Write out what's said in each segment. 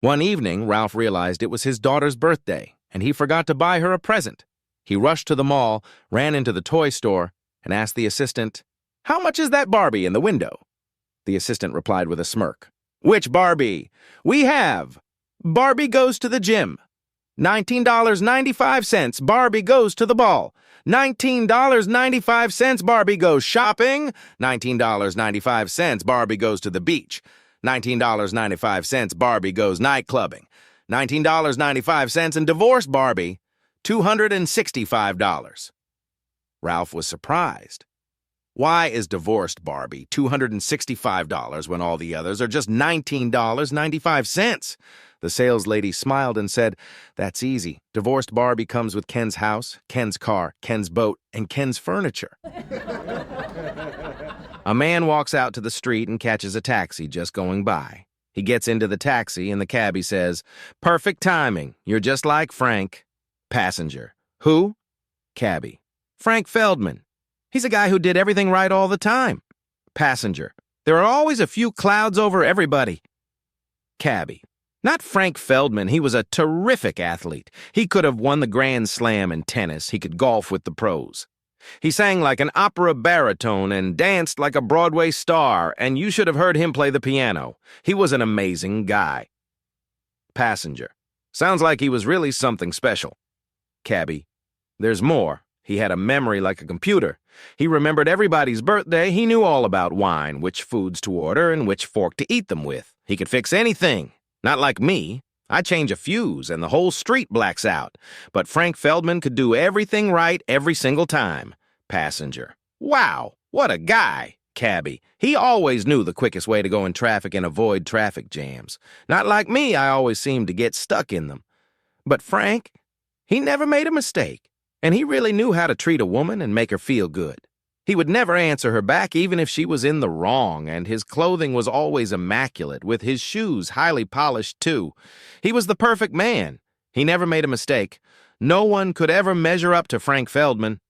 One evening, Ralph realized it was his daughter's birthday, and he forgot to buy her a present. He rushed to the mall, ran into the toy store, and asked the assistant, "How much is that Barbie in the window?" The assistant replied with a smirk, "Which Barbie? We have Barbie goes to the gym. $19.95, Barbie goes to the ball. $19.95, Barbie goes shopping. $19.95, Barbie goes to the beach. $19.95, Barbie goes nightclubbing. $19.95, and divorced Barbie, $265. Ralph was surprised. Why is divorced Barbie $265 when all the others are just $19.95? The sales lady smiled and said, "That's easy. Divorced Barbie comes with Ken's house, Ken's car, Ken's boat, and Ken's furniture." A man walks out to the street and catches a taxi just going by. He gets into the taxi and the cabbie says, "Perfect timing. You're just like Frank." Passenger: "Who?" Cabbie: "Frank Feldman. He's a guy who did everything right all the time." Passenger: "There are always a few clouds over everybody." Cabbie: "Not Frank Feldman. He was a terrific athlete. He could have won the Grand Slam in tennis. He could golf with the pros. He sang like an opera baritone and danced like a Broadway star, and you should have heard him play the piano. He was an amazing guy." Passenger: "Sounds like he was really something special." Cabbie: "There's more. He had a memory like a computer. He remembered everybody's birthday. He knew all about wine, which foods to order, and which fork to eat them with. He could fix anything. Not like me. I change a fuse and the whole street blacks out. But Frank Feldman could do everything right every single time." Passenger: "Wow, what a guy." Cabbie: "He always knew the quickest way to go in traffic and avoid traffic jams. Not like me, I always seemed to get stuck in them. But Frank, he never made a mistake. And he really knew how to treat a woman and make her feel good. He would never answer her back even if she was in the wrong, and his clothing was always immaculate, with his shoes highly polished too. He was the perfect man. He never made a mistake. No one could ever measure up to Frank Feldman."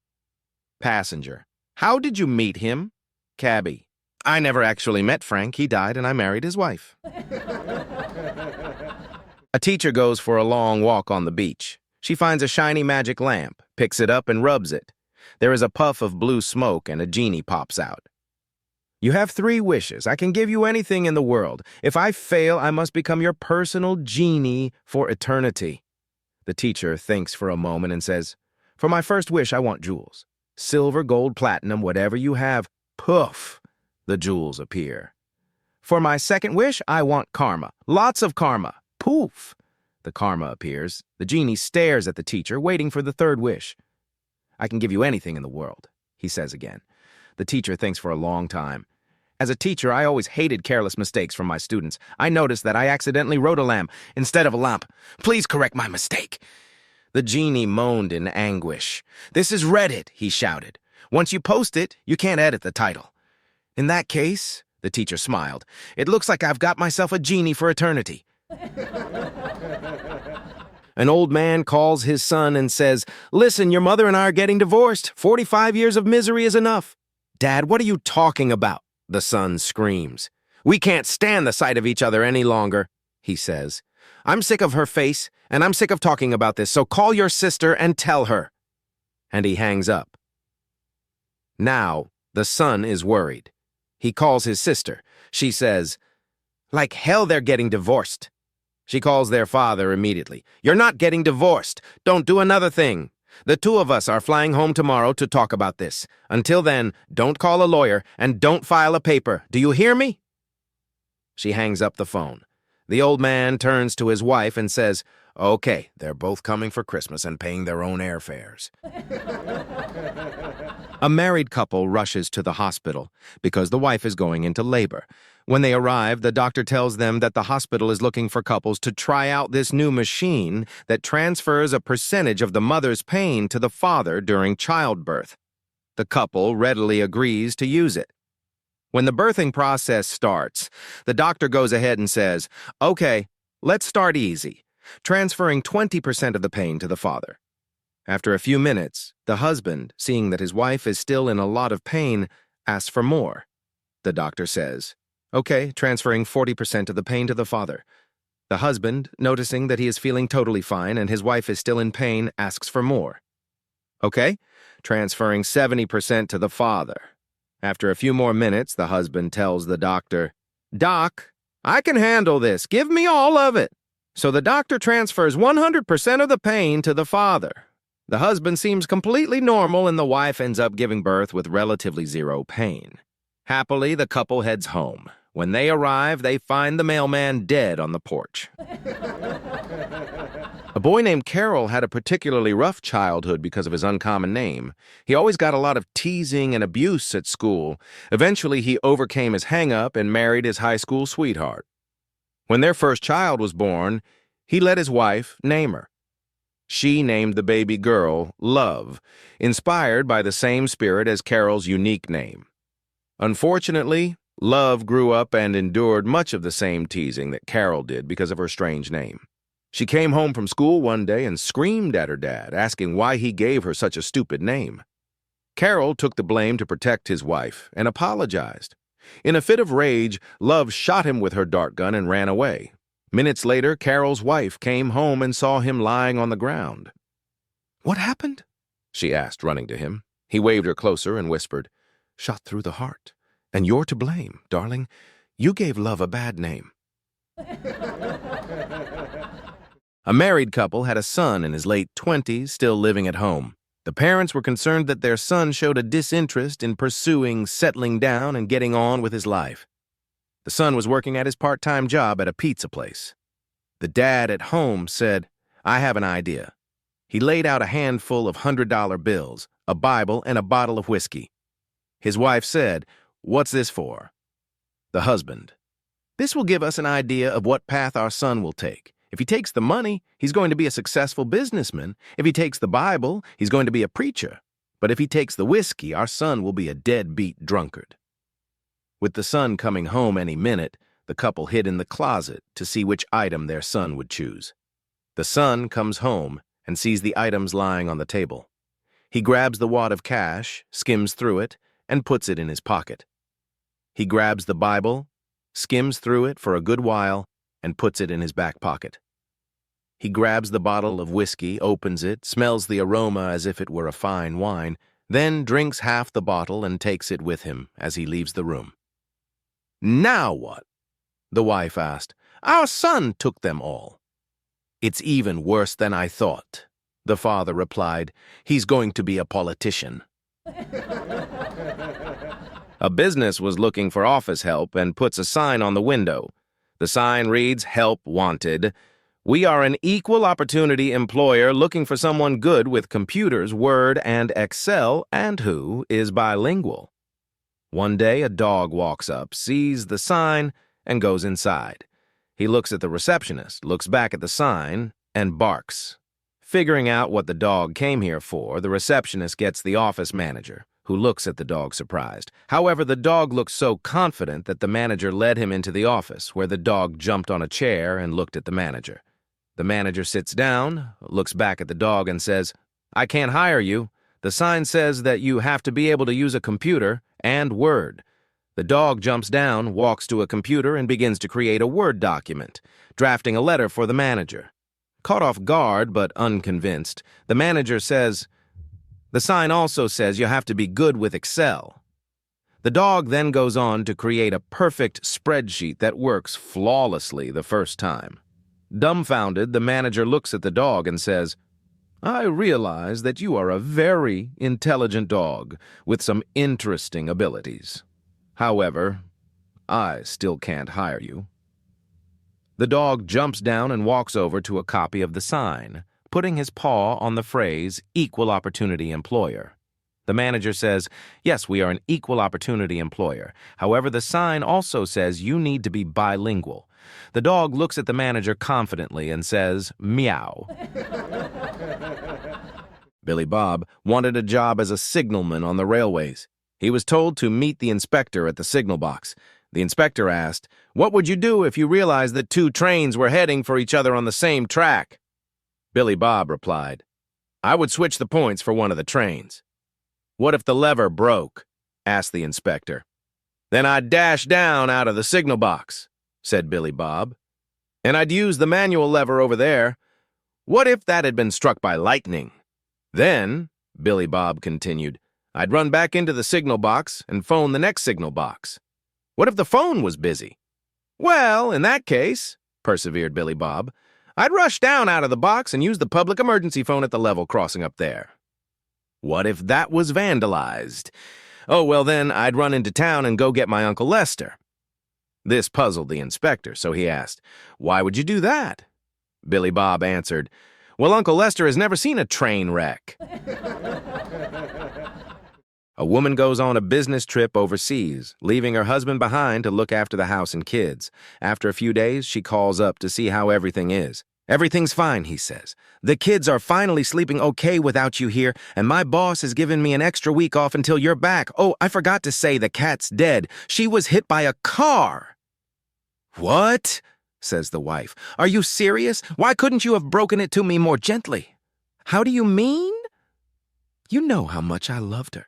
Passenger: "How did you meet him?" Cabbie: "I never actually met Frank. He died and I married his wife." A teacher goes for a long walk on the beach. She finds a shiny magic lamp, picks it up and rubs it. There is a puff of blue smoke and a genie pops out. "You have 3 wishes. I can give you anything in the world. If I fail, I must become your personal genie for eternity." The teacher thinks for a moment and says, "For my first wish, I want jewels. Silver, gold, platinum, whatever you have." Poof! The jewels appear. "For my second wish, I want karma. Lots of karma." Poof! The karma appears. The genie stares at the teacher, waiting for the third wish. "I can give you anything in the world," he says again. The teacher thinks for a long time. "As a teacher, I always hated careless mistakes from my students. I noticed that I accidentally wrote a lamb instead of a lamp. Please correct my mistake." The genie moaned in anguish. "This is Reddit," he shouted. "Once you post it, you can't edit the title." "In that case," the teacher smiled, "it looks like I've got myself a genie for eternity." An old man calls his son and says, "Listen, your mother and I are getting divorced. 45 years of misery is enough." "Dad, what are you talking about?" the son screams. "We can't stand the sight of each other any longer," he says. "I'm sick of her face, and I'm sick of talking about this, so call your sister and tell her." And he hangs up. Now, the son is worried. He calls his sister. She says, "Like hell they're getting divorced." She calls their father immediately. "You're not getting divorced. Don't do another thing. The 2 of us are flying home tomorrow to talk about this. Until then, don't call a lawyer and don't file a paper. Do you hear me?" She hangs up the phone. The old man turns to his wife and says, "Okay, they're both coming for Christmas and paying their own airfares." A married couple rushes to the hospital because the wife is going into labor. When they arrive, the doctor tells them that the hospital is looking for couples to try out this new machine that transfers a percentage of the mother's pain to the father during childbirth. The couple readily agrees to use it. When the birthing process starts, the doctor goes ahead and says, "Okay, let's start easy, transferring 20% of the pain to the father." After a few minutes, the husband, seeing that his wife is still in a lot of pain, asks for more. The doctor says, "Okay, transferring 40% of the pain to the father." The husband, noticing that he is feeling totally fine and his wife is still in pain, asks for more. Okay, transferring 70% to the father. After a few more minutes, the husband tells the doctor, "Doc, I can handle this. Give me all of it." So the doctor transfers 100% of the pain to the father. The husband seems completely normal and the wife ends up giving birth with relatively zero pain. Happily, the couple heads home. When they arrive, they find the mailman dead on the porch. A boy named Carol had a particularly rough childhood because of his uncommon name. He always got a lot of teasing and abuse at school. Eventually, he overcame his hang-up and married his high school sweetheart. When their first child was born, he let his wife name her. She named the baby girl Love, inspired by the same spirit as Carol's unique name. Unfortunately, Love grew up and endured much of the same teasing that Carol did because of her strange name. She came home from school one day and screamed at her dad, asking why he gave her such a stupid name. Carol took the blame to protect his wife and apologized. In a fit of rage, Love shot him with her dart gun and ran away. Minutes later, Carol's wife came home and saw him lying on the ground. "What happened?" she asked, running to him. He waved her closer and whispered, "Shot through the heart. And you're to blame, darling. You gave Love a bad name." A married couple had a son in his late 20s still living at home. The parents were concerned that their son showed a disinterest in pursuing, settling down, and getting on with his life. The son was working at his part-time job at a pizza place. The dad at home said, "I have an idea." He laid out a handful of $100 bills, a Bible, and a bottle of whiskey. His wife said, "What's this for?" The husband, "This will give us an idea of what path our son will take. If he takes the money, he's going to be a successful businessman. If he takes the Bible, he's going to be a preacher. But if he takes the whiskey, our son will be a deadbeat drunkard." With the son coming home any minute, the couple hid in the closet to see which item their son would choose. The son comes home and sees the items lying on the table. He grabs the wad of cash, skims through it, and puts it in his pocket. He grabs the Bible, skims through it for a good while, and puts it in his back pocket. He grabs the bottle of whiskey, opens it, smells the aroma as if it were a fine wine, then drinks half the bottle and takes it with him as he leaves the room. "Now what?" the wife asked. "Our son took them all." "It's even worse than I thought," the father replied. "He's going to be a politician." A business was looking for office help and puts a sign on the window. The sign reads, "Help wanted. We are an equal opportunity employer looking for someone good with computers, Word, and Excel, and who is bilingual." One day, a dog walks up, sees the sign, and goes inside. He looks at the receptionist, looks back at the sign, and barks. Figuring out what the dog came here for, the receptionist gets the office manager, who looks at the dog surprised. However, the dog looked so confident that the manager led him into the office, where the dog jumped on a chair and looked at the manager. The manager sits down, looks back at the dog, and says, "I can't hire you. The sign says that you have to be able to use a computer and Word." The dog jumps down, walks to a computer, and begins to create a Word document, drafting a letter for the manager. Caught off guard but unconvinced, the manager says, "The sign also says you have to be good with Excel." The dog then goes on to create a perfect spreadsheet that works flawlessly the first time. Dumbfounded, the manager looks at the dog and says, "I realize that you are a very intelligent dog with some interesting abilities. However, I still can't hire you." The dog jumps down and walks over to a copy of the sign, putting his paw on the phrase "equal opportunity employer." The manager says, "Yes, we are an equal opportunity employer. However, the sign also says you need to be bilingual." The dog looks at the manager confidently and says, "Meow." Billy Bob wanted a job as a signalman on the railways. He was told to meet the inspector at the signal box. The inspector asked, "What would you do if you realized that two trains were heading for each other on the same track?" Billy Bob replied, "I would switch the points for one of the trains." "What if the lever broke?" asked the inspector. "Then I'd dash down out of the signal box," said Billy Bob. And I'd use the manual lever over there. What if that had been struck by lightning? Then, Billy Bob continued, I'd run back into the signal box and phone the next signal box. What if the phone was busy? Well, in that case, persevered Billy Bob, I'd rush down out of the box and use the public emergency phone at the level crossing up there. What if that was vandalized? Oh, well then, I'd run into town and go get my Uncle Lester. This puzzled the inspector, so he asked, Why would you do that? Billy Bob answered, Well, Uncle Lester has never seen a train wreck. A woman goes on a business trip overseas, leaving her husband behind to look after the house and kids. After a few days, she calls up to see how everything is. Everything's fine, he says. The kids are finally sleeping okay without you here, and my boss has given me an extra week off until you're back. Oh, I forgot to say the cat's dead. She was hit by a car. What? Says the wife. Are you serious? Why couldn't you have broken it to me more gently? How do you mean? You know how much I loved her.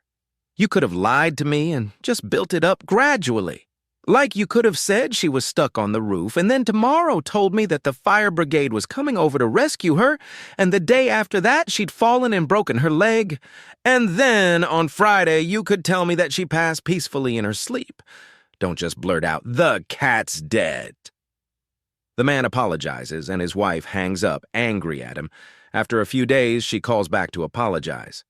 You could have lied to me and just built it up gradually. Like you could have said she was stuck on the roof, and then tomorrow told me that the fire brigade was coming over to rescue her, and the day after that she'd fallen and broken her leg, and then on Friday you could tell me that she passed peacefully in her sleep. Don't just blurt out, the cat's dead. The man apologizes, and his wife hangs up, angry at him. After a few days, she calls back to apologize.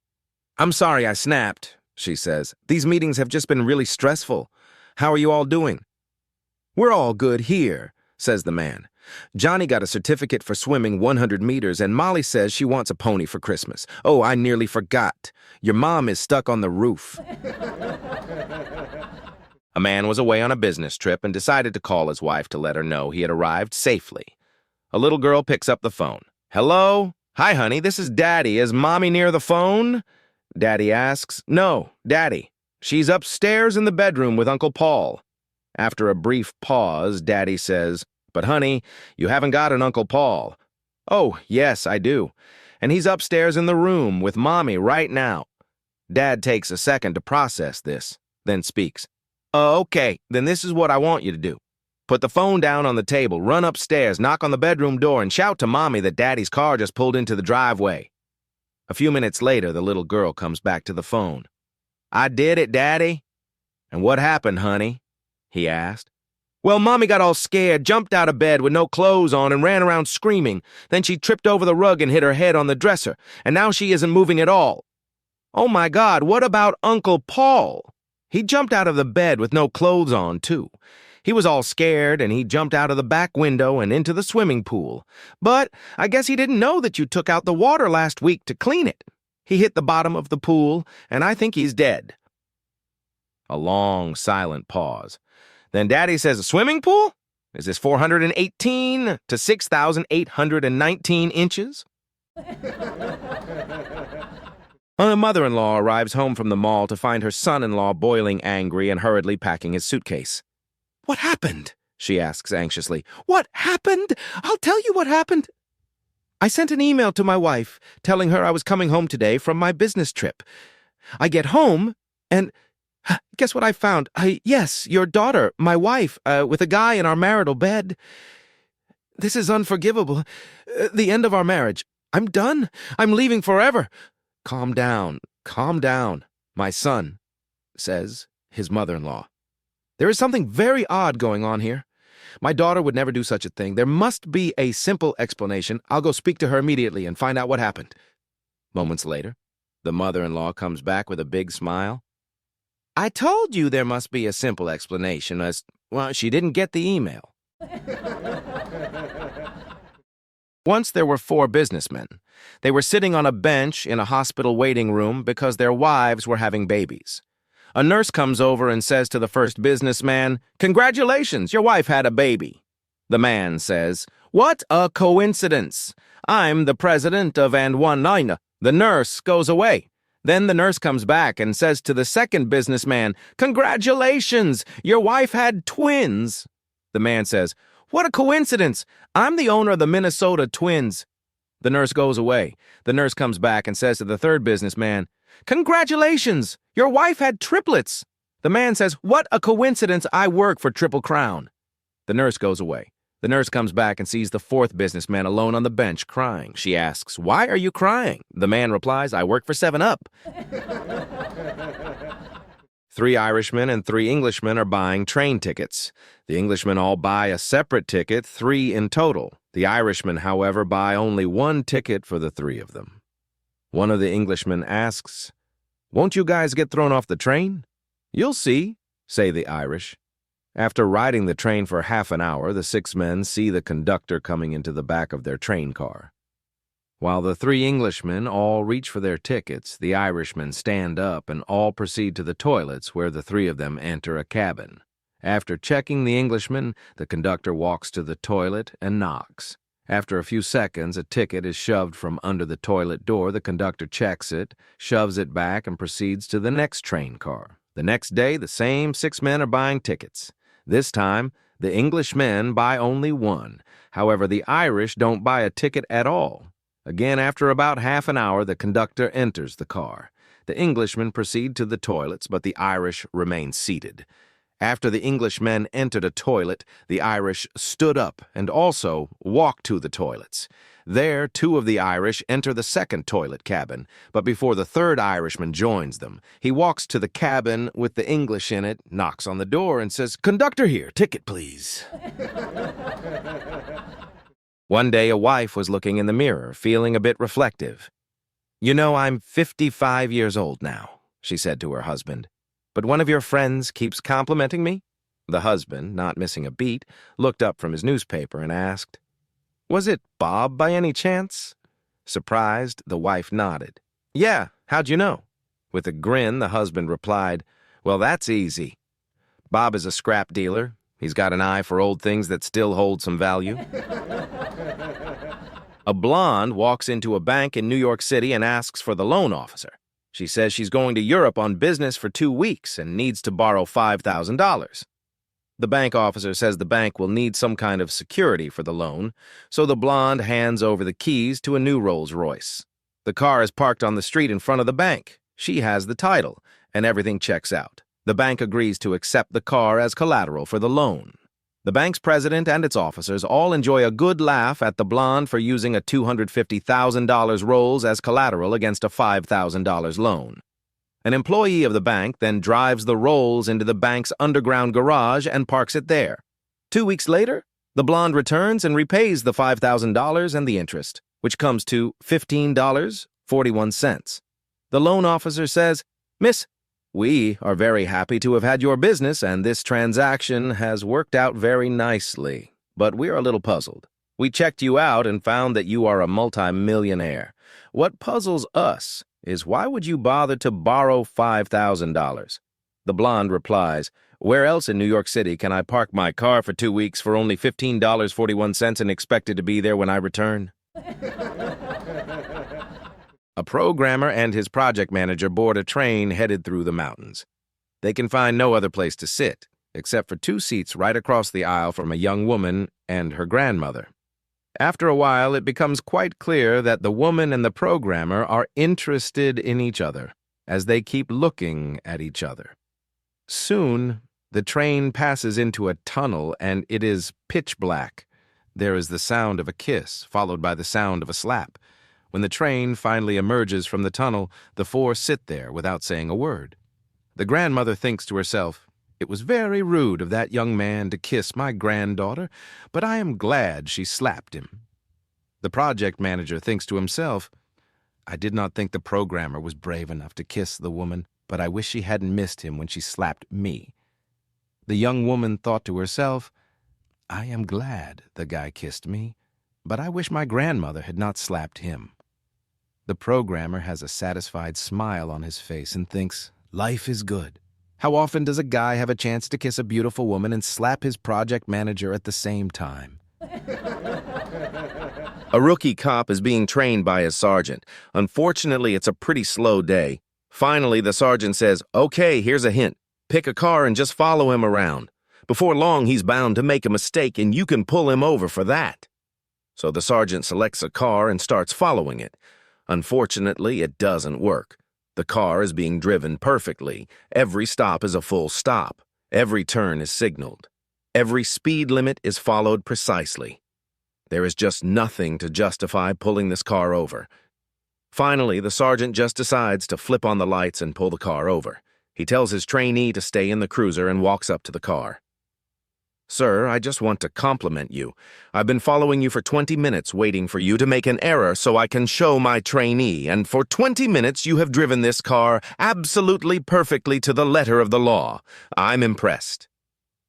I'm sorry I snapped, she says. These meetings have just been really stressful. How are you all doing? We're all good here, says the man. Johnny got a certificate for swimming 100 meters, and Molly says she wants a pony for Christmas. Oh, I nearly forgot. Your mom is stuck on the roof. A man was away on a business trip and decided to call his wife to let her know he had arrived safely. A little girl picks up the phone. Hello? Hi, honey, this is Daddy. Is Mommy near the phone? Daddy asks. No, Daddy. She's upstairs in the bedroom with Uncle Paul. After a brief pause, Daddy says, But honey, you haven't got an Uncle Paul. Oh, yes, I do. And he's upstairs in the room with Mommy right now. Dad takes a second to process this, then speaks. Okay, then this is what I want you to do. Put the phone down on the table, run upstairs, knock on the bedroom door, and shout to Mommy that Daddy's car just pulled into the driveway. A few minutes later, the little girl comes back to the phone. I did it, Daddy. And what happened, honey? He asked. Well, Mommy got all scared, jumped out of bed with no clothes on, and ran around screaming. Then she tripped over the rug and hit her head on the dresser, and now she isn't moving at all. Oh my God, what about Uncle Paul? He jumped out of the bed with no clothes on, too. He was all scared, and he jumped out of the back window and into the swimming pool. But I guess he didn't know that you took out the water last week to clean it. He hit the bottom of the pool, and I think he's dead. A long, silent pause. Then Daddy says, a swimming pool? Is this 418 to 6,819 inches? A mother-in-law arrives home from the mall to find her son-in-law boiling angry and hurriedly packing his suitcase. What happened? She asks anxiously. What happened? I'll tell you what happened. I sent an email to my wife telling her I was coming home today from my business trip. I get home and guess what I found? Yes, your daughter, my wife, with a guy in our marital bed. This is unforgivable. The end of our marriage. I'm done. I'm leaving forever. Calm down, my son, says his mother-in-law. There is something very odd going on here. My daughter would never do such a thing. There must be a simple explanation. I'll go speak to her immediately and find out what happened. Moments later, the mother-in-law comes back with a big smile. I told you there must be a simple explanation, well, she didn't get the email. Once there were 4 businessmen. They were sitting on a bench in a hospital waiting room because their wives were having babies. A nurse comes over and says to the first businessman, Congratulations, your wife had a baby. The man says, What a coincidence. I'm the president of and one line. The nurse goes away. Then the nurse comes back and says to the second businessman, Congratulations, your wife had twins. The man says, What a coincidence. I'm the owner of the Minnesota Twins. The nurse goes away. The nurse comes back and says to the third businessman, Congratulations, your wife had triplets. The man says, What a coincidence, I work for Triple Crown. The nurse goes away. The nurse comes back and sees the fourth businessman alone on the bench crying. She asks, "Why are you crying?" The man replies, "I work for 7-Up." 3 Irishmen and 3 Englishmen are buying train tickets. The Englishmen all buy a separate ticket, 3 in total. The Irishmen, however, buy only 1 ticket for the 3 of them. One of the Englishmen asks, "Won't you guys get thrown off the train?" "You'll see," say the Irish. After riding the train for half an hour, the 6 men see the conductor coming into the back of their train car. While the 3 Englishmen all reach for their tickets, the Irishmen stand up and all proceed to the toilets where the 3 of them enter a cabin. After checking the Englishman, the conductor walks to the toilet and knocks. After a few seconds, a ticket is shoved from under the toilet door. The conductor checks it, shoves it back, and proceeds to the next train car. The next day, the same 6 men are buying tickets. This time, the Englishmen buy only 1. However, the Irish don't buy a ticket at all. Again, after about half an hour, the conductor enters the car. The Englishmen proceed to the toilets, but the Irish remain seated. After the Englishmen entered a toilet, the Irish stood up and also walked to the toilets. There, 2 of the Irish enter the second toilet cabin, but before the 3rd Irishman joins them, he walks to the cabin with the English in it, knocks on the door, and says, "Conductor here, ticket please." One day, a wife was looking in the mirror, feeling a bit reflective. "You know, I'm 55 years old now," she said to her husband, "but one of your friends keeps complimenting me." The husband, not missing a beat, looked up from his newspaper and asked, "Was it Bob by any chance?" Surprised, the wife nodded. "Yeah, how'd you know?" With a grin, the husband replied, "Well, that's easy. Bob is a scrap dealer. He's got an eye for old things that still hold some value." A blonde walks into a bank in New York City and asks for the loan officer. She says she's going to Europe on business for 2 weeks and needs to borrow $5,000. The bank officer says the bank will need some kind of security for the loan, so the blonde hands over the keys to a new Rolls-Royce. The car is parked on the street in front of the bank. She has the title, and everything checks out. The bank agrees to accept the car as collateral for the loan. The bank's president and its officers all enjoy a good laugh at the blonde for using a $250,000 Rolls as collateral against a $5,000 loan. An employee of the bank then drives the Rolls into the bank's underground garage and parks it there. 2 weeks later, the blonde returns and repays the $5,000 and the interest, which comes to $15.41. The loan officer says, "Miss, we are very happy to have had your business, and this transaction has worked out very nicely. But we are a little puzzled. We checked you out and found that you are a multimillionaire. What puzzles us is why would you bother to borrow $5,000? The blonde replies, "Where else in New York City can I park my car for 2 weeks for only $15.41 and expect it to be there when I return?" A programmer and his project manager board a train headed through the mountains. They can find no other place to sit, except for 2 seats right across the aisle from a young woman and her grandmother. After a while, it becomes quite clear that the woman and the programmer are interested in each other, as they keep looking at each other. Soon, the train passes into a tunnel, and it is pitch black. There is the sound of a kiss, followed by the sound of a slap. When the train finally emerges from the tunnel, the 4 sit there without saying a word. The grandmother thinks to herself, "It was very rude of that young man to kiss my granddaughter, but I am glad she slapped him." The project manager thinks to himself, "I did not think the programmer was brave enough to kiss the woman, but I wish she hadn't missed him when she slapped me." The young woman thought to herself, "I am glad the guy kissed me, but I wish my grandmother had not slapped him." The programmer has a satisfied smile on his face and thinks, "Life is good. How often does a guy have a chance to kiss a beautiful woman and slap his project manager at the same time?" A rookie cop is being trained by his sergeant. Unfortunately, it's a pretty slow day. Finally, the sergeant says, "Okay, here's a hint. Pick a car and just follow him around. Before long, he's bound to make a mistake, and you can pull him over for that." So the sergeant selects a car and starts following it. Unfortunately, it doesn't work. The car is being driven perfectly. Every stop is a full stop. Every turn is signaled. Every speed limit is followed precisely. There is just nothing to justify pulling this car over. Finally, the sergeant just decides to flip on the lights and pull the car over. He tells his trainee to stay in the cruiser and walks up to the car. "Sir, I just want to compliment you. I've been following you for 20 minutes waiting for you to make an error so I can show my trainee, and for 20 minutes you have driven this car absolutely perfectly to the letter of the law. I'm impressed."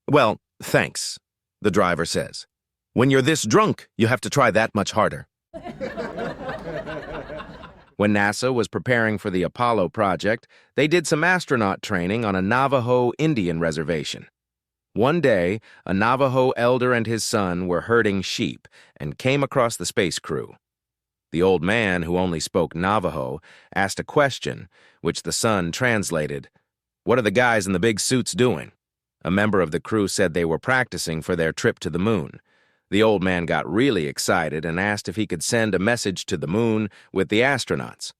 "Well, thanks," the driver says. "When you're this drunk, you have to try that much harder." When NASA was preparing for the Apollo project, they did some astronaut training on a Navajo Indian reservation. One day, a Navajo elder and his son were herding sheep and came across the space crew. The old man, who only spoke Navajo, asked a question, which the son translated. "What are the guys in the big suits doing?" A member of the crew said they were practicing for their trip to the moon. The old man got really excited and asked if he could send a message to the moon with the astronauts.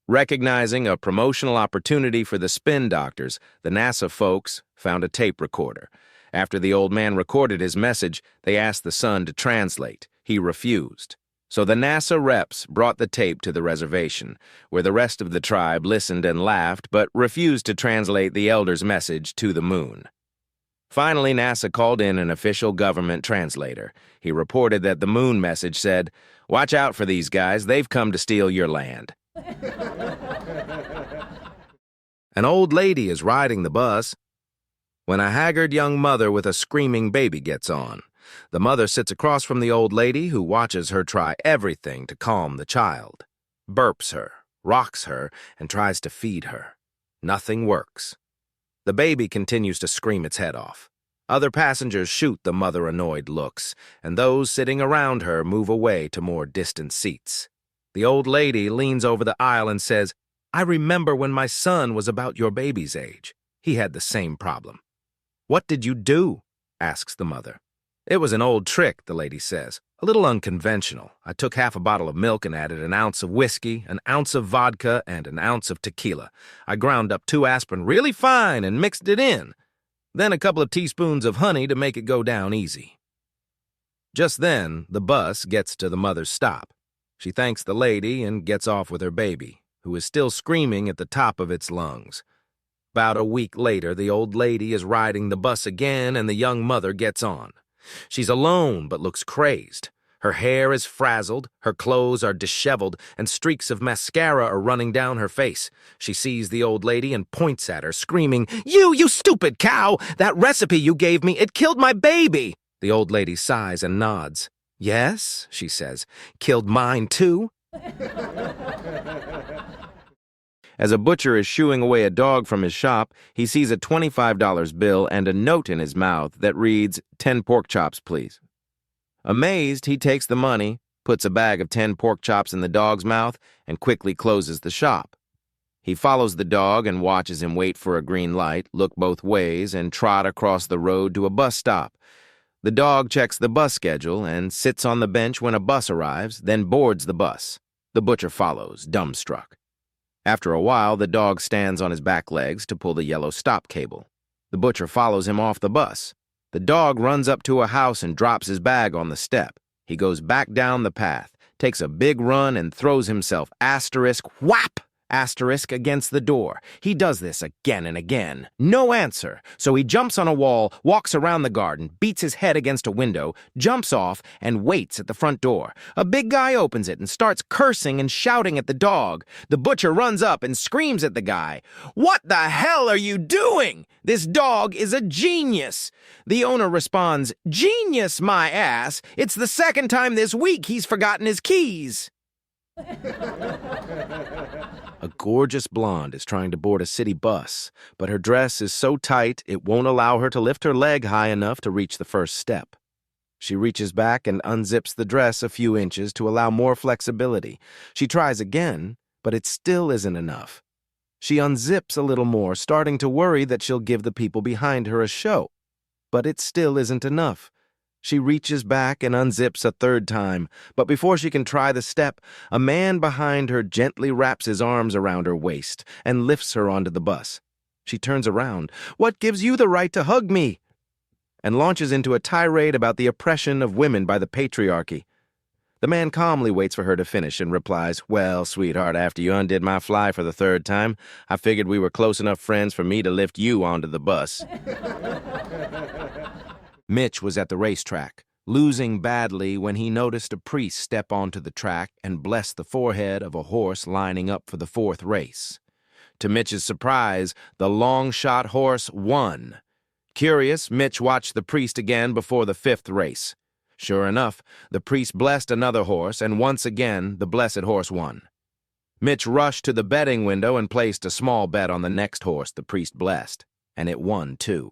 Recognizing a promotional opportunity for the spin doctors, the NASA folks found a tape recorder. After the old man recorded his message, they asked the son to translate. He refused. So the NASA reps brought the tape to the reservation, where the rest of the tribe listened and laughed but refused to translate the elder's message to the moon. Finally, NASA called in an official government translator. He reported that the moon message said, "Watch out for these guys, they've come to steal your land." An old lady is riding the bus when a haggard young mother with a screaming baby gets on. The mother sits across from the old lady, who watches her try everything to calm the child. Burps her, rocks her, and tries to feed her. Nothing works. The baby continues to scream its head off. Other passengers shoot the mother annoyed looks, and those sitting around her move away to more distant seats. The old lady leans over the aisle and says, "I remember when my son was about your baby's age. He had the same problem." "What did you do?" asks the mother. "It was an old trick," the lady says. "A little unconventional. I took half a bottle of milk and added an ounce of whiskey, an ounce of vodka, and an ounce of tequila. I ground up 2 aspirin really fine and mixed it in. Then a couple of teaspoons of honey to make it go down easy." Just then, the bus gets to the mother's stop. She thanks the lady and gets off with her baby, who is still screaming at the top of its lungs. About a week later, the old lady is riding the bus again, and the young mother gets on. She's alone but looks crazed. Her hair is frazzled, her clothes are disheveled, and streaks of mascara are running down her face. She sees the old lady and points at her, screaming, You stupid cow! That recipe you gave me, it killed my baby!" The old lady sighs and nods. "Yes," she says, "killed mine too." As a butcher is shooing away a dog from his shop, he sees a $25 bill and a note in his mouth that reads, 10 pork chops, please. Amazed, he takes the money, puts a bag of 10 pork chops in the dog's mouth, and quickly closes the shop. He follows the dog and watches him wait for a green light, look both ways, and trot across the road to a bus stop. The dog checks the bus schedule and sits on the bench when a bus arrives, then boards the bus. The butcher follows, dumbstruck. After a while, the dog stands on his back legs to pull the yellow stop cable. The butcher follows him off the bus. The dog runs up to a house and drops his bag on the step. He goes back down the path, takes a big run, and throws himself whap! Against the door. He does this again and again. No answer. So he jumps on a wall, walks around the garden, beats his head against a window, jumps off, and waits at the front door. A big guy opens it and starts cursing and shouting at the dog. The butcher runs up and screams at the guy. "What the hell are you doing? This dog is a genius." The owner responds, "Genius, my ass. It's the second time this week he's forgotten his keys." A gorgeous blonde is trying to board a city bus, but her dress is so tight it won't allow her to lift her leg high enough to reach the first step. She reaches back and unzips the dress a few inches to allow more flexibility. She tries again, but it still isn't enough. She unzips a little more, starting to worry that she'll give the people behind her a show. But it still isn't enough. She reaches back and unzips a third time, but before she can try the step, a man behind her gently wraps his arms around her waist and lifts her onto the bus. She turns around. "What gives you the right to hug me?" and launches into a tirade about the oppression of women by the patriarchy. The man calmly waits for her to finish and replies, "Well, sweetheart, after you undid my fly for the third time, I figured we were close enough friends for me to lift you onto the bus." Mitch was at the racetrack, losing badly when he noticed a priest step onto the track and bless the forehead of a horse lining up for the fourth race. To Mitch's surprise, the long-shot horse won. Curious, Mitch watched the priest again before the fifth race. Sure enough, the priest blessed another horse, and once again, the blessed horse won. Mitch rushed to the betting window and placed a small bet on the next horse the priest blessed, and it won too.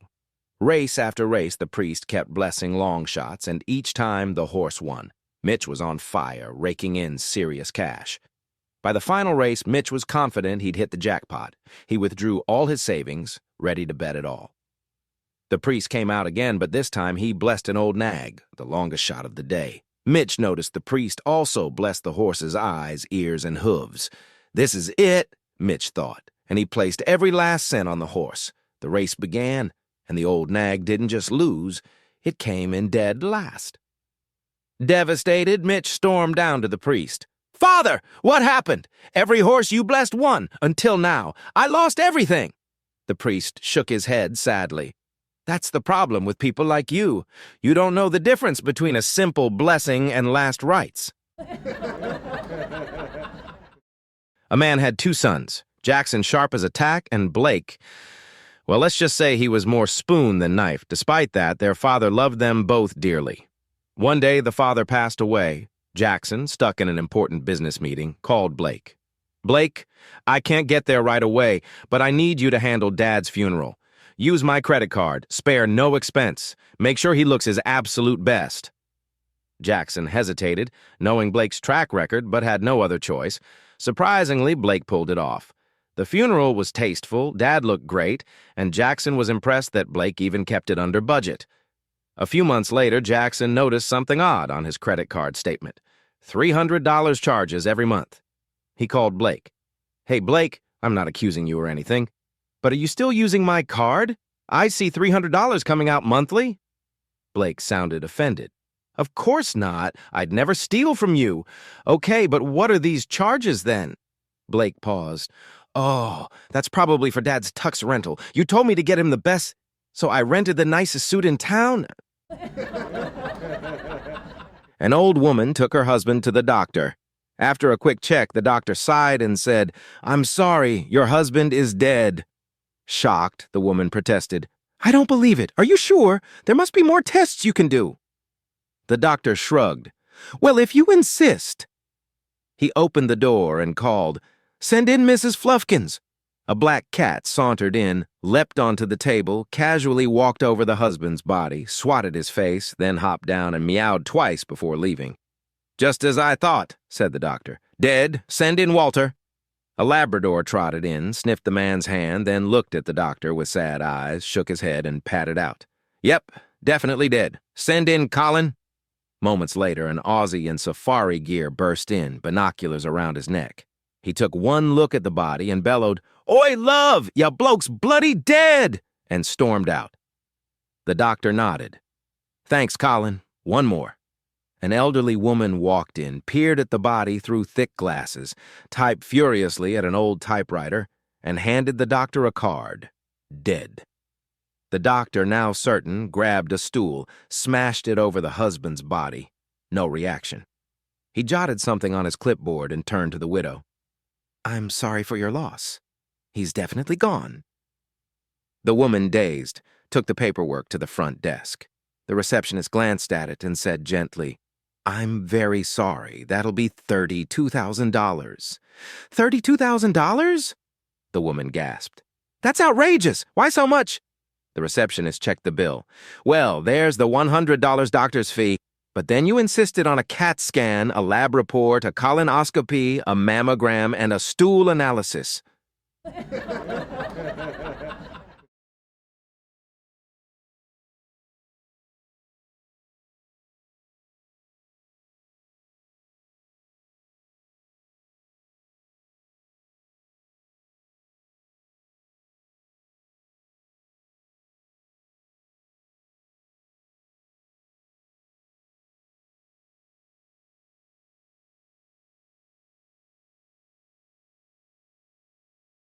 Race after race, the priest kept blessing long shots, and each time the horse won. Mitch was on fire, raking in serious cash. By the final race, Mitch was confident he'd hit the jackpot. He withdrew all his savings, ready to bet it all. The priest came out again, but this time he blessed an old nag, the longest shot of the day. Mitch noticed the priest also blessed the horse's eyes, ears, and hooves. This is it, Mitch thought, and he placed every last cent on the horse. The race began, and the old nag didn't just lose, it came in dead last. Devastated, Mitch stormed down to the priest. "Father, what happened? Every horse you blessed won, until now. I lost everything." The priest shook his head sadly. "That's the problem with people like you. You don't know the difference between a simple blessing and last rites." A man had two sons, Jackson sharp as a tack and Blake. Well, let's just say he was more spoon than knife. Despite that, their father loved them both dearly. One day, the father passed away. Jackson, stuck in an important business meeting, called Blake. "Blake, I can't get there right away, but I need you to handle Dad's funeral. Use my credit card, spare no expense. Make sure he looks his absolute best." Jackson hesitated, knowing Blake's track record, but had no other choice. Surprisingly, Blake pulled it off. The funeral was tasteful, Dad looked great, and Jackson was impressed that Blake even kept it under budget. A few months later, Jackson noticed something odd on his credit card statement. $300 charges every month. He called Blake. "Hey, Blake, I'm not accusing you or anything, but are you still using my card? I see $300 coming out monthly." Blake sounded offended. "Of course not. I'd never steal from you. Okay, but what are these charges then?" Blake paused. "Oh, that's probably for Dad's tux rental. You told me to get him the best, so I rented the nicest suit in town." An old woman took her husband to the doctor. After a quick check, the doctor sighed and said, "I'm sorry, your husband is dead." Shocked, the woman protested, "I don't believe it. Are you sure? There must be more tests you can do." The doctor shrugged. "Well, if you insist." He opened the door and called, "Send in Mrs. Fluffkins." A black cat sauntered in, leapt onto the table, casually walked over the husband's body, swatted his face, then hopped down and meowed twice before leaving. "Just as I thought," said the doctor. "Dead. Send in Walter." A Labrador trotted in, sniffed the man's hand, then looked at the doctor with sad eyes, shook his head, and patted out. "Yep, definitely dead. Send in Colin." Moments later, an Aussie in safari gear burst in, binoculars around his neck. He took one look at the body and bellowed, "Oi, love, ya bloke's bloody dead!" and stormed out. The doctor nodded. "Thanks, Colin. One more." An elderly woman walked in, peered at the body through thick glasses, typed furiously at an old typewriter, and handed the doctor a card. Dead. The doctor, now certain, grabbed a stool, smashed it over the husband's body. No reaction. He jotted something on his clipboard and turned to the widow. "I'm sorry for your loss. He's definitely gone." The woman, dazed, took the paperwork to the front desk. The receptionist glanced at it and said gently, "I'm very sorry. That'll be $32,000. $32,000? The woman gasped. "That's outrageous. Why so much?" The receptionist checked the bill. "Well, there's the $100 doctor's fee, but then you insisted on a CAT scan, a lab report, a colonoscopy, a mammogram, and a stool analysis."